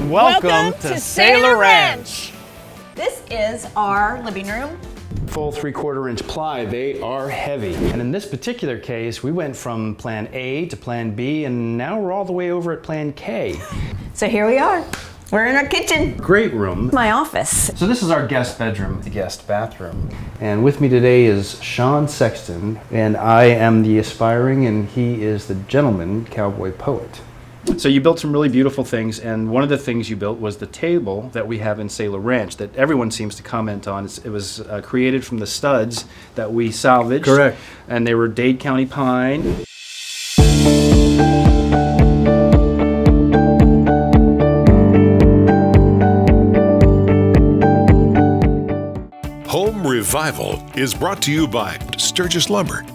Welcome to Sailor Ranch. This is our living room. Full 3/4 inch ply, they are heavy. And in this particular case, we went from plan A to plan B, and now we're all the way over at plan K. So here we are. We're in our kitchen. Great room. My office. So this is our guest bedroom, the guest bathroom. And with me today is Sean Sexton, and I am the aspiring and he is the gentleman cowboy poet. So you built some really beautiful things, and one of the things you built was the table that we have in Sailor Ranch that everyone seems to comment on. It was created from the studs that we salvaged. Correct. And they were Dade County pine. Home Revival is brought to you by Sturgis Lumber.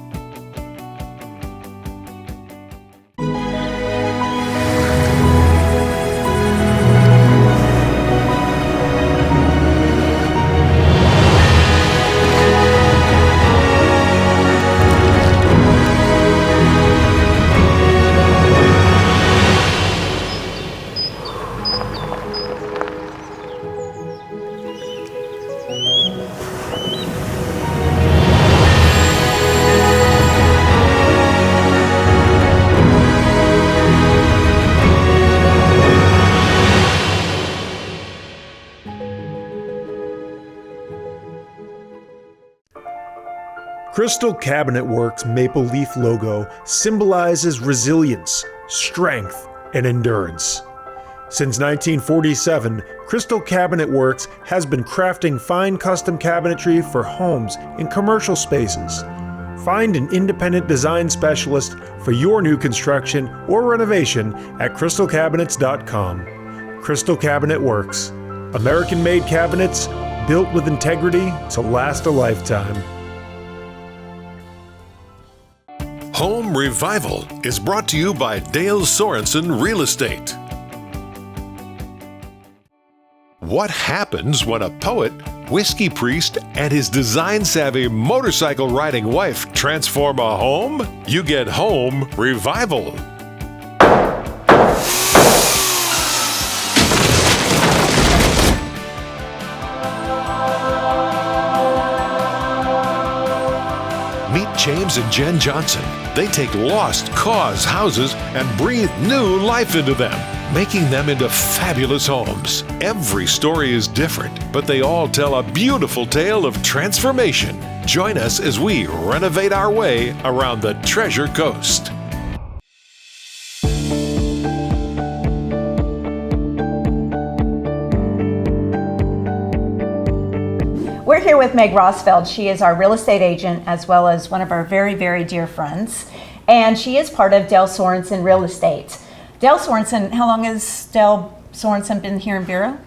Crystal Cabinet Works maple leaf logo symbolizes resilience, strength, and endurance. Since 1947, Crystal Cabinet Works has been crafting fine custom cabinetry for homes and commercial spaces. Find an independent design specialist for your new construction or renovation at crystalcabinets.com. Crystal Cabinet Works. American-made cabinets built with integrity to last a lifetime. Home Revival is brought to you by Dale Sorensen Real Estate. What happens when a poet, whiskey priest, and his design-savvy motorcycle-riding wife transform a home? You get Home Revival. Meet James and Jen Johnson. They take lost cause houses and breathe new life into them, making them into fabulous homes. Every story is different, but they all tell a beautiful tale of transformation. Join us as we renovate our way around the Treasure Coast. We're here with Meg Rosfeld. She is our real estate agent as well as one of our very, very dear friends. And she is part of Dale Sorensen Real Estate. Dale Sorensen, how long has Dale Sorensen been here in Vero?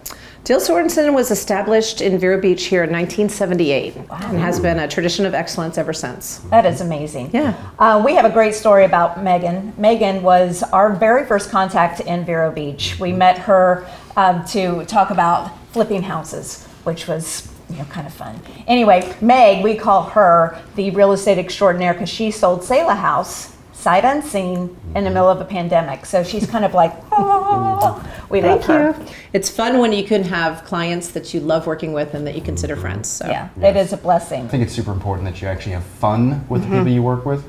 Dale Sorensen was established in Vero Beach here in 1978 and has been a tradition of excellence ever since. That is amazing. Yeah. We have a great story about Megan. Megan was our very first contact in Vero Beach. We met her to talk about flipping houses, which was kind of fun. Anyway, Meg, we call her the real estate extraordinaire because she sold Selah House sight unseen in the middle of a pandemic. So she's kind of like, we love her. It's fun when you can have clients that you love working with and that you consider friends. So. Yeah, it is a blessing. I think it's super important that you actually have fun with the people you work with,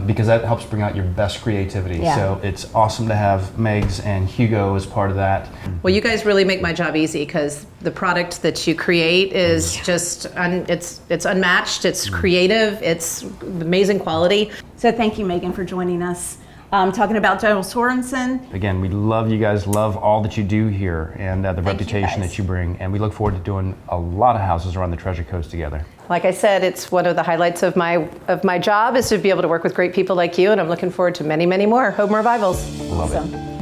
because that helps bring out your best creativity. Yeah. So it's awesome to have Megs and Hugo as part of that. Well, you guys really make my job easy because the product that you create is just, it's unmatched, it's creative, it's amazing quality. So thank you, Megan, for joining us. Talking about Dale Sorensen. Again, we love you guys, love all that you do here and the reputation that you bring. And we look forward to doing a lot of houses around the Treasure Coast together. Like I said, it's one of the highlights of my job is to be able to work with great people like you, and I'm looking forward to many, many more Home Revivals. Love Awesome. it.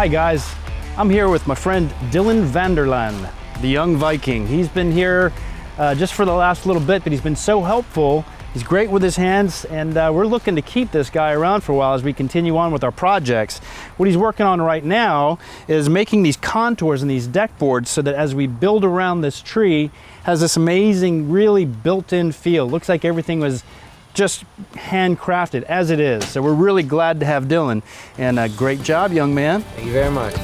Hi guys, I'm here with my friend Dylan Vanderlaan, the young Viking. He's been here just for the last little bit, but he's been so helpful He's great with his hands, and we're looking to keep this guy around for a while as we continue on with our projects. What he's working on right now is making these contours and these deck boards so that as we build around this tree, has this amazing, really built-in feel. Looks like everything was just handcrafted as it is. So we're really glad to have Dylan, and great job, young man. Thank you very much.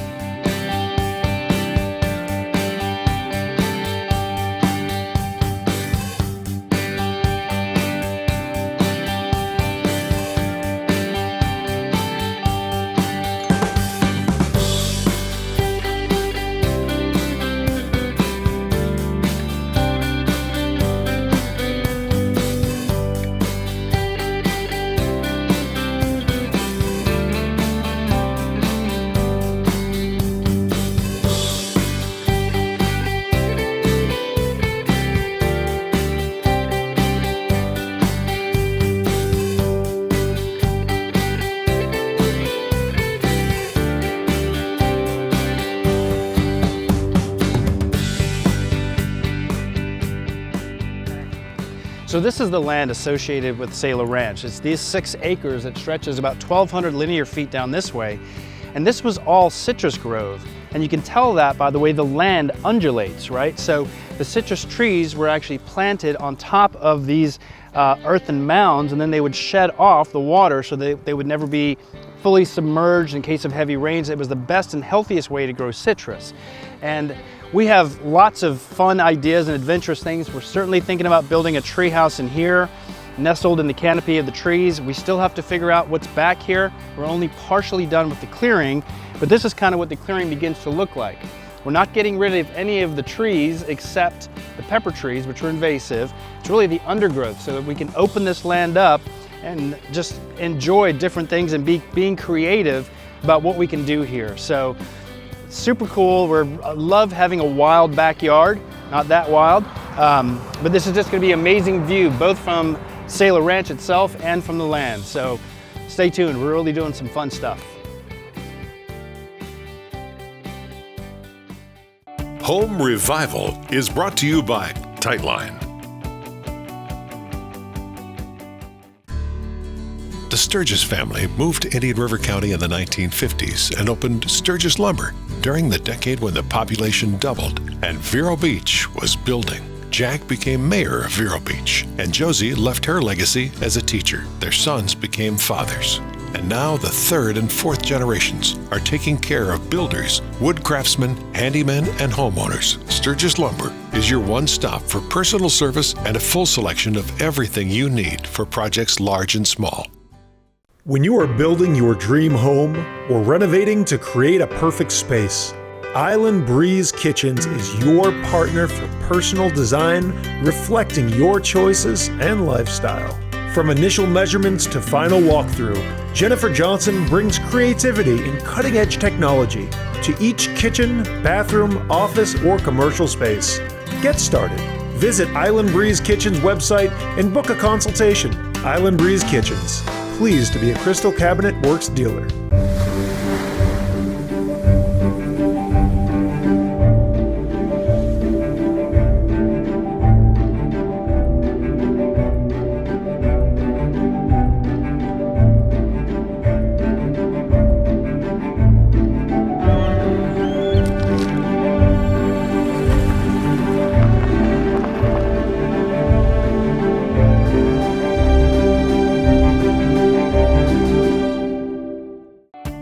So this is the land associated with Sailor Ranch. It's these 6 acres that stretches about 1,200 linear feet down this way. And this was all citrus grove. And you can tell that by the way the land undulates, right? So the citrus trees were actually planted on top of these earthen mounds, and then they would shed off the water so they would never be fully submerged in case of heavy rains. It was the best and healthiest way to grow citrus. And we have lots of fun ideas and adventurous things. We're certainly thinking about building a tree house in here, nestled in the canopy of the trees. We still have to figure out what's back here. We're only partially done with the clearing, but this is kind of what the clearing begins to look like. We're not getting rid of any of the trees except the pepper trees, which are invasive. It's really the undergrowth so that we can open this land up and just enjoy different things and being creative about what we can do here. So super cool. I love having a wild backyard, not that wild, but this is just going to be an amazing view, both from Sailor Ranch itself and from the land. So stay tuned. We're really doing some fun stuff. Home Revival is brought to you by Tightline. The Sturgis family moved to Indian River County in the 1950s and opened Sturgis Lumber during the decade when the population doubled and Vero Beach was building. Jack became mayor of Vero Beach, and Josie left her legacy as a teacher. Their sons became fathers. And now the 3rd and 4th generations are taking care of builders, wood craftsmen, handymen, and homeowners. Sturgis Lumber is your one-stop for personal service and a full selection of everything you need for projects large and small. When you are building your dream home or renovating to create a perfect space, Island Breeze Kitchens is your partner for personal design reflecting your choices and lifestyle. From initial measurements to final walkthrough, Jennifer Johnson brings creativity and cutting-edge technology to each kitchen, bathroom, office, or commercial space. Get started. Visit Island Breeze Kitchens website and book a consultation. Island Breeze Kitchens. Pleased to be a Crystal Cabinet Works dealer.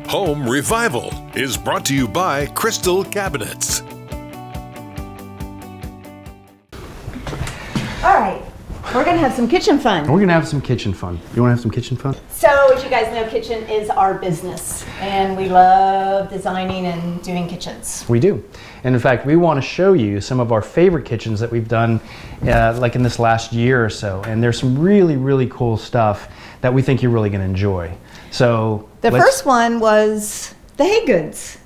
Home Revival is brought to you by Crystal Cabinets. All right, we're gonna have some kitchen fun. We're gonna have some kitchen fun. You wanna have some kitchen fun? So, as you guys know, kitchen is our business, and we love designing and doing kitchens. We do. And in fact, we want to show you some of our favorite kitchens that we've done like in this last year or so. And there's some really, really cool stuff that we think you're really going to enjoy. So The first one was the Haygoods.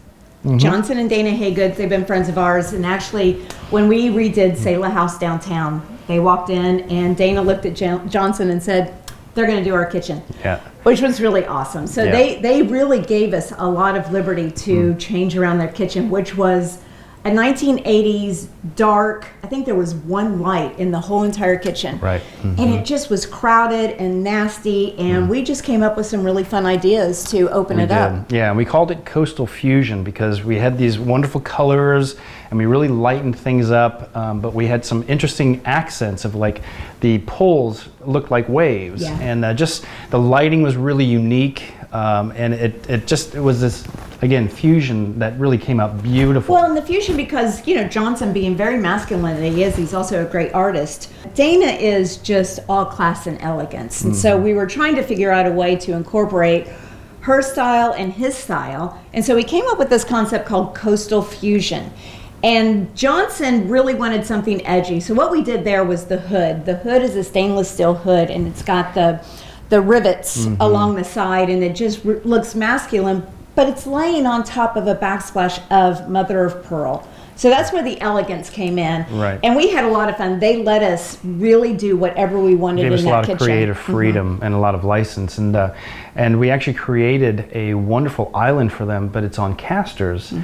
Johnson and Dana Haygoods, they've been friends of ours. And actually, when we redid Sailor House downtown, they walked in and Dana looked at Johnson and said, they're going to do our kitchen. Yeah. Which was really awesome. So Yeah. they really gave us a lot of liberty to change around their kitchen, which was a 1980s dark, I think there was one light in the whole entire kitchen. Right. And it just was crowded and nasty, and we just came up with some really fun ideas to open it up. Yeah, and we called it Coastal Fusion because we had these wonderful colors and we really lightened things up, but we had some interesting accents of like the poles looked like waves, Yeah. and just the lighting was really unique, and it was this, again, fusion that really came out beautiful. Well, and the fusion, because, you know, Johnson being very masculine that he is, he's also a great artist. Dana is just all class and elegance. And so we were trying to figure out a way to incorporate her style and his style. And so we came up with this concept called Coastal Fusion. And Johnson really wanted something edgy. So what we did there was the hood. The hood is a stainless steel hood, and it's got the rivets along the side, and it just looks masculine, but it's laying on top of a backsplash of mother of pearl. So that's where the elegance came in. Right. And we had a lot of fun. They let us really do whatever we wanted Gave in us that a lot kitchen. of creative freedom and a lot of license, and we actually created a wonderful island for them, but it's on casters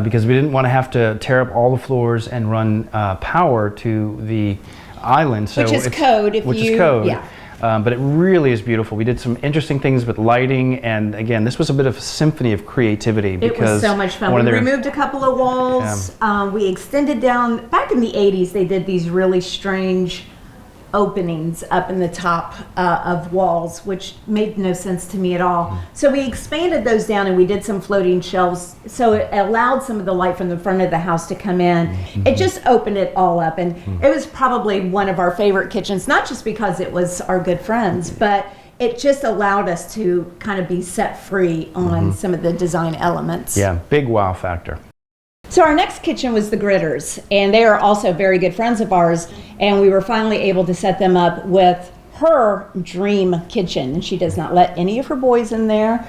because we didn't want to have to tear up all the floors and run power to the island. So Which is code. Which is code. But it really is beautiful. We did some interesting things with lighting, and again, this was a bit of a symphony of creativity. It was so much fun. We removed a couple of walls. We extended down. Back in the 80s, they did these really strange openings up in the top of walls, which made no sense to me at all. So we expanded those down, and we did some floating shelves, so it allowed some of the light from the front of the house to come in. It just opened it all up, and it was probably one of our favorite kitchens, not just because it was our good friends, but it just allowed us to kind of be set free on some of the design elements. Yeah, big wow factor. So our next kitchen was the Gritters, and they are also very good friends of ours, and we were finally able to set them up with her dream kitchen. And she does not let any of her boys in there,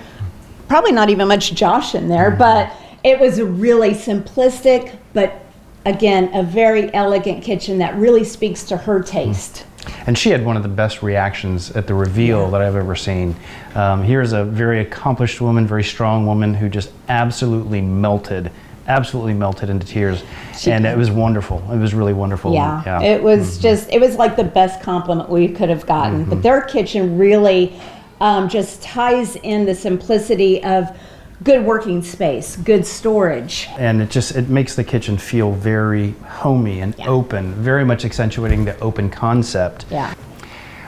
probably not even much Josh in there, but it was a really simplistic, but again, a very elegant kitchen that really speaks to her taste. And she had one of the best reactions at the reveal that I've ever seen. Here's a very accomplished woman, very strong woman who just absolutely melted into tears. It was wonderful. It was really wonderful. Yeah. It was just, it was like the best compliment we could have gotten. But their kitchen really just ties in the simplicity of good working space, good storage. And it makes the kitchen feel very homey and open, very much accentuating the open concept. Yeah.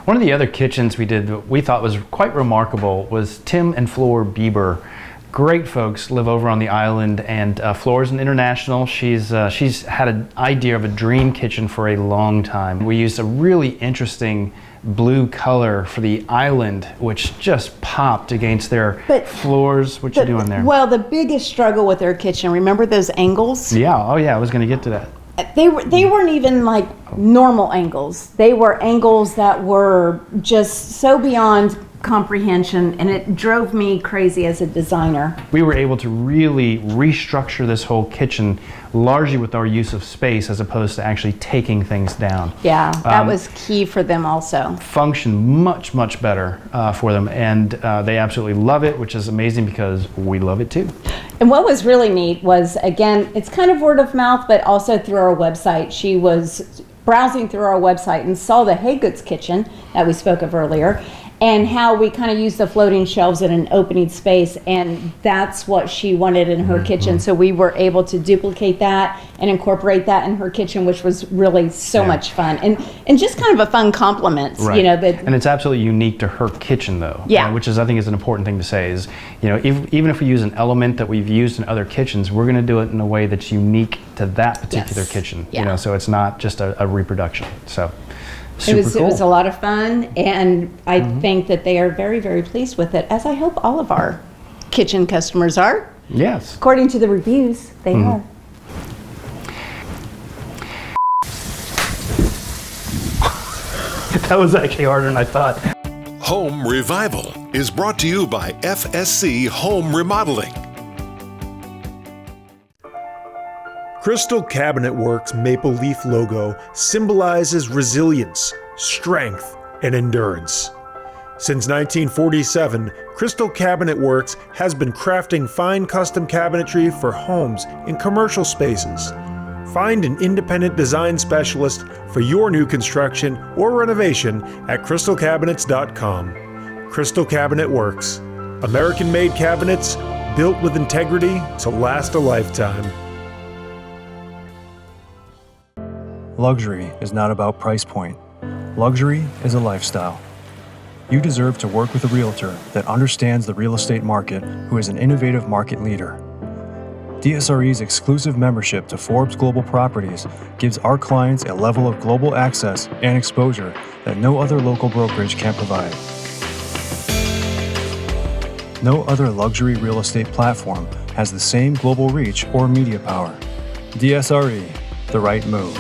One of the other kitchens we did that we thought was quite remarkable was Tim and Flor Bieber. Great folks, live over on the island, and Flor's an international. She's had an idea of a dream kitchen for a long time. We used a really interesting blue color for the island, which just popped against their floors. What you doing there? Well, the biggest struggle with their kitchen, remember those angles? Yeah, oh yeah, I was going to get to that. They weren't even like normal angles. They were angles that were just so beyond comprehension, and it drove me crazy as a designer. We were able to really restructure this whole kitchen largely with our use of space as opposed to actually taking things down. Yeah, that was key for them also. Function much, much better for them, and they absolutely love it, which is amazing because we love it too. And what was really neat was, again, it's kind of word of mouth, but also through our website. She was browsing through our website and saw the Haygoods kitchen that we spoke of earlier, and how we kind of use the floating shelves in an opening space, and that's what she wanted in her kitchen. So we were able to duplicate that and incorporate that in her kitchen, which was really so much fun, and just kind of a fun compliment. Right. You know, and it's absolutely unique to her kitchen, though. Yeah. Which is, I think, is an important thing to say. Is, you know, even if we use an element that we've used in other kitchens, we're going to do it in a way that's unique to that particular kitchen. Yeah. You know, so it's not just a reproduction. So. It was a lot of fun, and I think that they are very, very pleased with it, as I hope all of our kitchen customers are. Yes. According to the reviews, they are. That was actually harder than I thought. Home Revival is brought to you by FSC Home Remodeling. Crystal Cabinet Works' maple leaf logo symbolizes resilience, strength, and endurance. Since 1947, Crystal Cabinet Works has been crafting fine custom cabinetry for homes and commercial spaces. Find an independent design specialist for your new construction or renovation at crystalcabinets.com. Crystal Cabinet Works. American-made cabinets built with integrity to last a lifetime. Luxury is not about price point. Luxury is a lifestyle. You deserve to work with a realtor that understands the real estate market, who is an innovative market leader. DSRE's exclusive membership to Forbes Global Properties gives our clients a level of global access and exposure that no other local brokerage can provide. No other luxury real estate platform has the same global reach or media power. DSRE, the right move.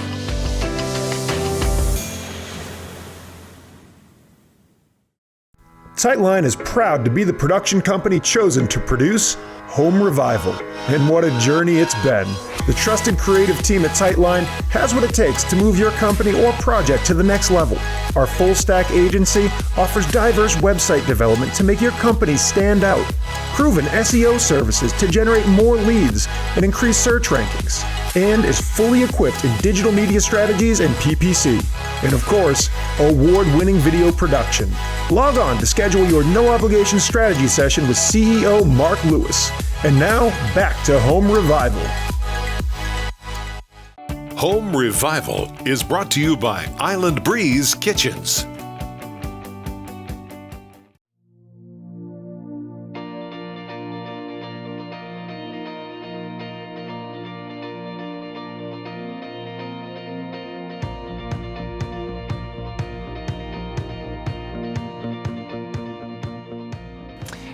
Tightline is proud to be the production company chosen to produce Home Revival. And what a journey it's been. The trusted creative team at Tightline has what it takes to move your company or project to the next level. Our full stack agency offers diverse website development to make your company stand out, proven SEO services to generate more leads and increase search rankings, and is fully equipped in digital media strategies and PPC. And of course, award-winning video production. Log on to schedule your no-obligation strategy session with CEO Mark Lewis. And now, back to Home Revival. Home Revival is brought to you by Island Breeze Kitchens.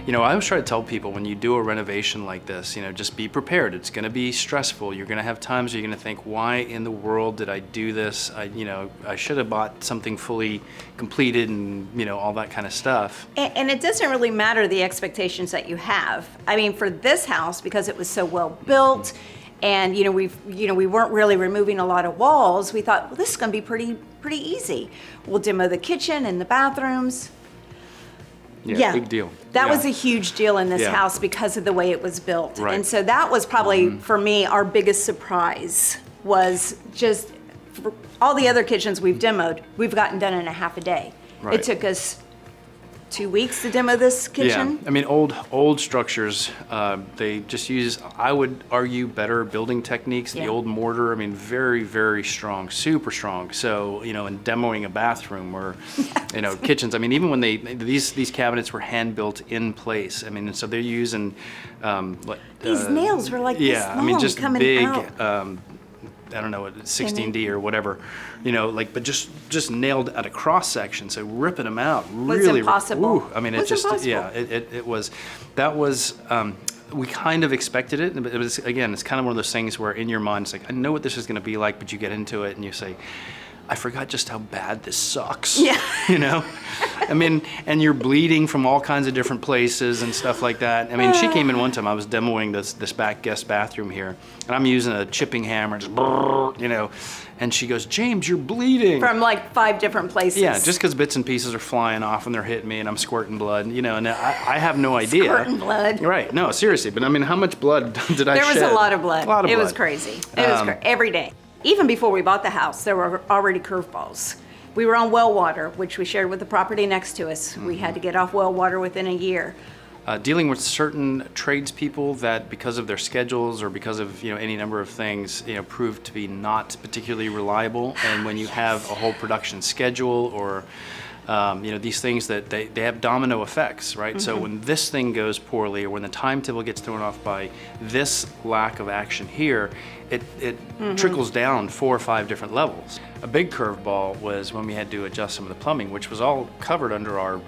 You know, I always try to tell people when you do a renovation like this, you know, just be prepared. It's going to be stressful. You're going to have times where you're going to think, why in the world did I do this? I should have bought something fully completed and, you know, all that kind of stuff. And it doesn't really matter the expectations that you have. I mean, for this house, because it was so well built, and we weren't really removing a lot of walls, we thought, well, this is going to be pretty easy. We'll demo the kitchen and the bathrooms. Yeah, big deal. That was a huge deal in this house because of the way it was built. Right. And so that was probably, for me, our biggest surprise was just for all the other kitchens we've demoed, we've gotten done in a half a day. Right. It took us 2 weeks to demo this kitchen. Yeah, I mean, old structures, they just use, I would argue, better building techniques. The old mortar, I mean, very, very strong, super strong. So, you know, in demoing a bathroom or, you know, kitchens, I mean, even when these cabinets were hand built in place. I mean, so they're using, These nails were like this long, I mean, just coming big, out. I don't know, 16D or whatever, you know, like, but just nailed at a cross section. So ripping them out really, impossible. I mean, It was impossible. yeah, it was, that was, we kind of expected it. But it was, again, it's kind of one of those things where in your mind, it's like, I know what this is going to be like, but you get into it and you say, I forgot just how bad this sucks. Yeah. You know? I mean, and you're bleeding from all kinds of different places and stuff like that. I mean, she came in one time, I was demoing this back guest bathroom here, and I'm using a chipping hammer, just, you know, and she goes, James, you're bleeding. From like 5 different places. Yeah, just because bits and pieces are flying off and they're hitting me and I'm squirting blood, you know, and I have no idea. Squirting blood. Right, no, seriously, but I mean, how much blood did I shed? There was a lot of blood. A lot of It blood. was crazy. It was every day. Even before we bought the house, there were already curveballs. We were on well water, which we shared with the property next to us. We had to get off well water within a year. Dealing with certain tradespeople that, because of their schedules or because of, you know, any number of things, you know, proved to be not particularly reliable. And when you have a whole production schedule or, you know, these things that they have domino effects, right? So when this thing goes poorly or when the timetable gets thrown off by this lack of action here, it trickles down 4 or 5 different levels. A big curveball was when we had to adjust some of the plumbing, which was all covered under our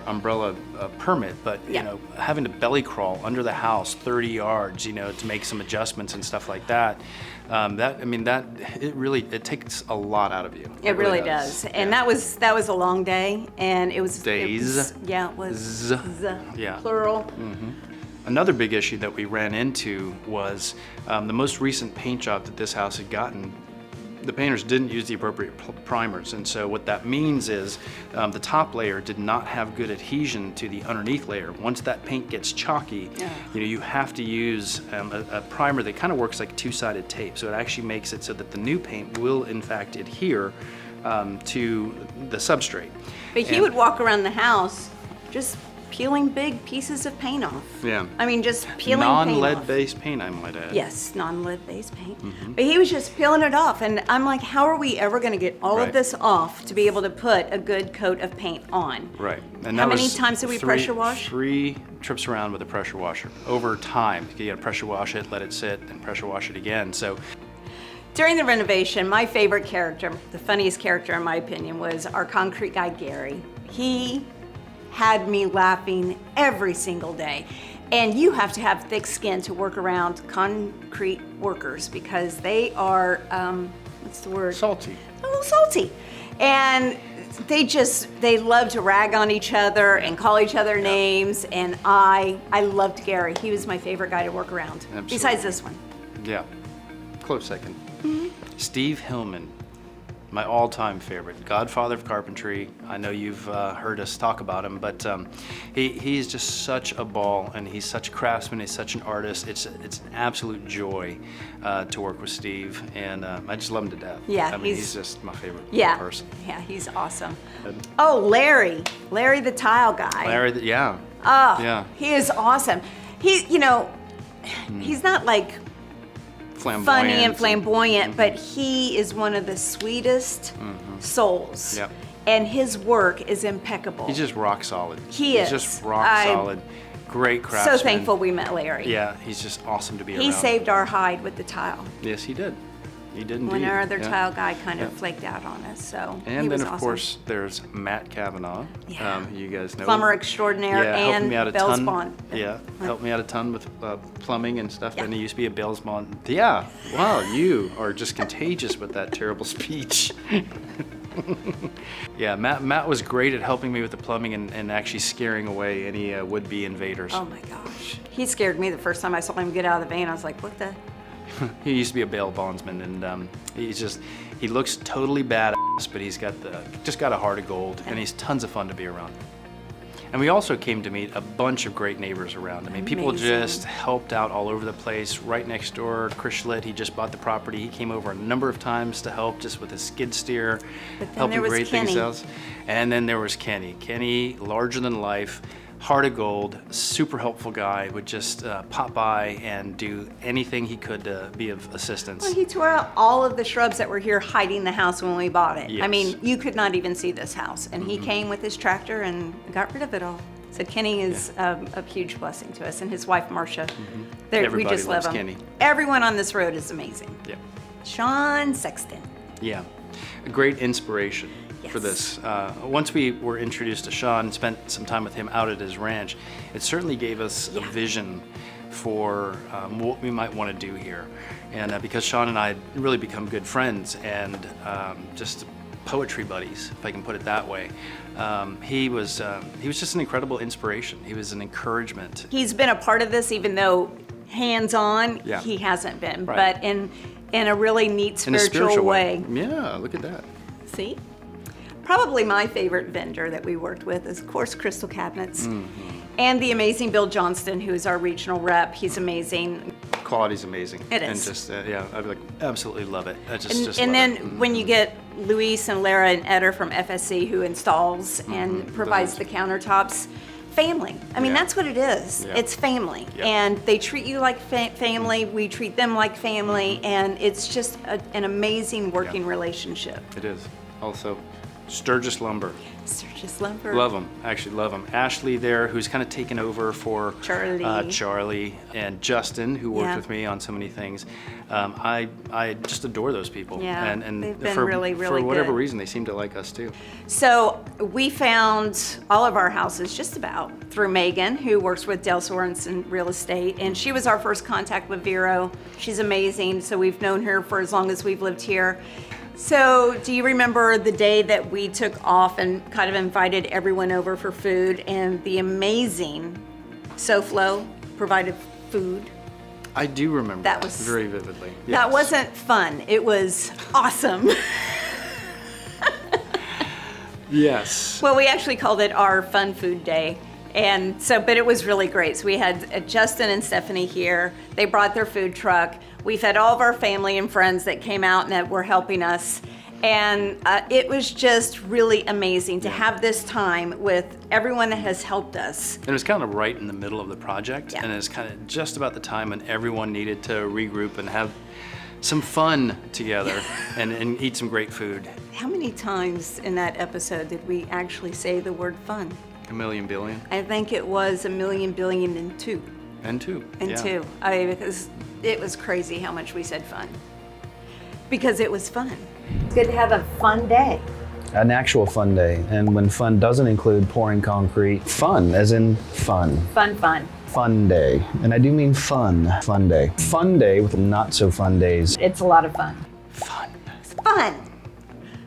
umbrella permit, but you know, having to belly crawl under the house 30 yards, you know, to make some adjustments and stuff like that. It takes a lot out of you. It really does. And that was a long day, and it was Days. It was Yeah. plural. Another big issue that we ran into was the most recent paint job that this house had gotten the painters didn't use the appropriate primers, and so what that means is the top layer did not have good adhesion to the underneath layer. Once that paint gets chalky, you have to use a primer that kind of works like two-sided tape, so it actually makes it so that the new paint will in fact adhere to the substrate. But he would walk around the house just peeling big pieces of paint off. Yeah. I mean, just peeling paint off. Non-lead-based paint, I might add. Yes, non-lead-based paint. But he was just peeling it off, and I'm like, how are we ever going to get all Right. of this off to be able to put a good coat of paint on? Right. And How that many was times did we pressure wash? 3 trips around with a pressure washer. Over time, you got to pressure wash it, let it sit, and pressure wash it again. So During the renovation, my favorite character, the funniest character in my opinion, was our concrete guy, Gary. He had me laughing every single day. And you have to have thick skin to work around concrete workers because they are, what's the word? salty. A little salty. And they love to rag on each other and call each other names. And I loved Gary. He was my favorite guy to work around. Absolutely. Besides this one. Yeah. Close second. Steve Hillman, my all-time favorite, godfather of carpentry. I know you've heard us talk about him, but he's just such a ball, and he's such a craftsman. He's such an artist. It's an absolute joy to work with Steve, and I just love him to death. Yeah, I mean, he's just my favorite person. Yeah, he's awesome. Oh, Larry the tile guy. Larry, yeah. Oh, yeah. He is awesome. He's not like Flamboyant. funny and flamboyant, but he is one of the sweetest souls. Yep. And his work is impeccable. He's just rock solid. He is. He's just rock solid. Great craftsman. So thankful we met Larry. Yeah, he's just awesome to be around. He saved our hide with the tile. Yes, he did. He did indeed. When our other Yeah. tile guy kind of Yeah. flaked out on us, so And he then, was of awesome. course, there's Matt Kavanaugh. Yeah. You guys know. Plumber extraordinaire helping and me out a Bell's ton. Bond. Yeah, helped me out a ton with plumbing and stuff. Yeah. And he used to be a Bell's Bond. Yeah. Wow, you are just contagious with that terrible speech. Yeah, Matt was great at helping me with the plumbing and actually scaring away any would-be invaders. Oh my gosh. He scared me the first time I saw him get out of the van. I was like, what the? He used to be a bail bondsman, and he looks totally badass, but he's got a heart of gold, and he's tons of fun to be around. And we also came to meet a bunch of great neighbors around. I mean, people Amazing. just helped out all over the place. Right next door, Chris Schlitt, he just bought the property. He came over a number of times to help just with his skid steer, But then helping there was great things Kenny. else. And then there was Kenny. Kenny, larger than life, heart of gold, super helpful guy, would just pop by and do anything he could to be of assistance. Well, he tore out all of the shrubs that were here hiding the house when we bought it. I Yes. mean, you could not even see this house. And he came with his tractor and got rid of it all. So Kenny is a huge blessing to us, and his wife, Marcia. We Everybody just love loves him. Kenny. Everyone on this road is amazing. Yeah. Sean Sexton. Yeah, a great inspiration for Yes. this. Once we were introduced to Sean and spent some time with him out at his ranch, it certainly gave us a vision for what we might want to do here. And because Sean and I had really become good friends and just poetry buddies, if I can put it that way, he was just an incredible inspiration. He was an encouragement. He's been a part of this, even though hands-on, Yeah. he hasn't been. Right. But in a really neat In a spiritual way. Yeah, look at that. See? Probably my favorite vendor that we worked with is, of course, Crystal Cabinets. And the amazing Bill Johnston, who is our regional rep. He's amazing. Quality's amazing. It And is. just, I'd like absolutely love it. I just And love then it. when you get Luis and Lara and Eder from FSC who installs and provides the countertops, family. I mean, Yeah. that's what it is. Yeah. It's family. Yeah. And they treat you like family. We treat them like family. And it's just an amazing working relationship. It is. Also, Sturgis Lumber. Sturgis Lumber. Love them. Actually love them. Ashley there, who's kind of taken over for Charlie. and Justin, who worked Yeah. with me on so many things. I just adore those people. Yeah, And they've been for, really, really for whatever good. reason, they seem to like us too. So we found all of our houses just about through Megan, who works with Del Sorensen Real Estate, and she was our first contact with Vero. She's amazing, so we've known her for as long as we've lived here. So do you remember the day that we took off and kind of invited everyone over for food, and the amazing SoFlo provided food? I do remember That was- very vividly. That Yes. wasn't fun. It was awesome. Yes. Well, we actually called it our Fun Food Day. And so, but it was really great. So we had Justin and Stephanie here. They brought their food truck. We fed all of our family and friends that came out and that were helping us. And it was just really amazing to have this time with everyone that has helped us. And it was kind of right in the middle of the project, Yeah. and it was kind of just about the time when everyone needed to regroup and have some fun together and eat some great food. How many times in that episode did we actually say the word fun? A million billion I think it was 1,000,000 billion and two. and two. And yeah. two. I mean, because it was crazy how much we said fun. Because it was fun. It's good to have a fun day. An actual fun day, and when fun doesn't include pouring concrete, fun as in fun. Fun, fun. Fun day, and I do mean fun day. Fun day with not so fun days. It's a lot of fun. Fun. Fun.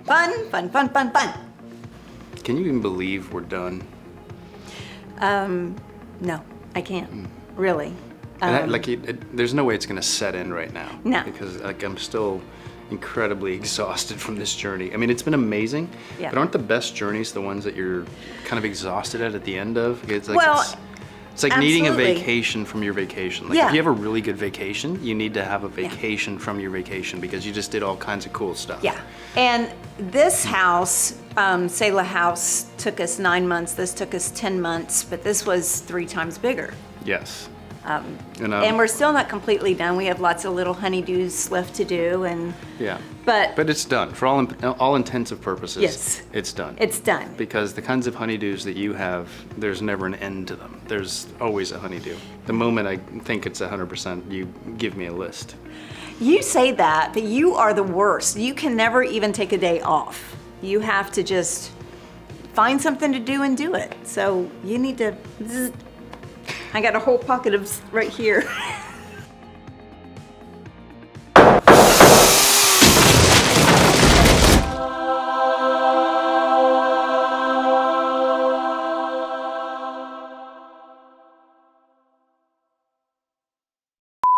Fun, fun, fun, fun, fun. Can you even believe we're done? No, I can't. Really. And there's no way it's gonna set in right now. No. Because I'm still incredibly exhausted from this journey. I mean, it's been amazing, Yeah. but aren't the best journeys the ones that you're kind of exhausted at the end of? It's like, Well, it's like needing a absolutely. vacation from your vacation. Like Yeah. if you have a really good vacation, you need to have a vacation from your vacation because you just did all kinds of cool stuff. Yeah. And this house, Selah House, took us 9 months. This took us 10 months, but this was 3 times bigger. Yes. And we're still not completely done. We have lots of little honeydews left to do, and Yeah. but it's done for all intensive purposes. Yes. It's done. it's done. Because the kinds of honeydews that you have, there's never an end to them. There's always a honeydew. The moment I think it's 100%, you give me a list. You say that, but you are the worst. You can never even take a day off. You have to just find something to do and do it. So you need to. I got a whole pocket of right here.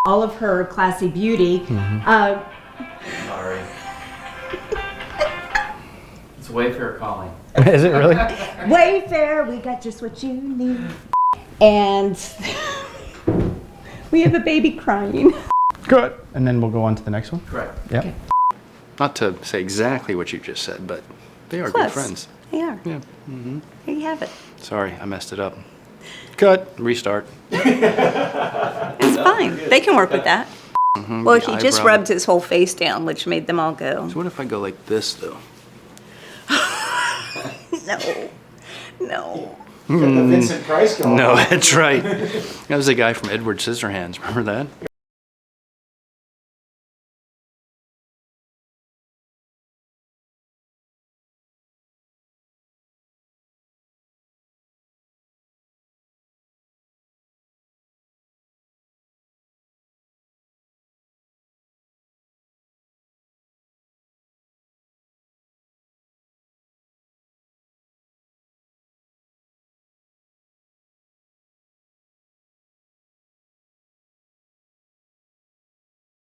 All of her classy beauty. Sorry. It's Wayfair calling. Is it really? Wayfair, we got just what you need. And we have a baby crying. Good. And then we'll go on to the next one? Correct. Yep. Okay. Not to say exactly what you just said, but they are Close. good friends. They are. Yeah. Here you have it. Sorry, I messed it up. Cut. Restart. It's fine. They can work with that. Well, the he just eyebrow. rubbed his whole face down, which made them all go, So what if I go like this, though? no, no. Got the Vincent Price going. No, that's right. That was the guy from Edward Scissorhands. Remember that?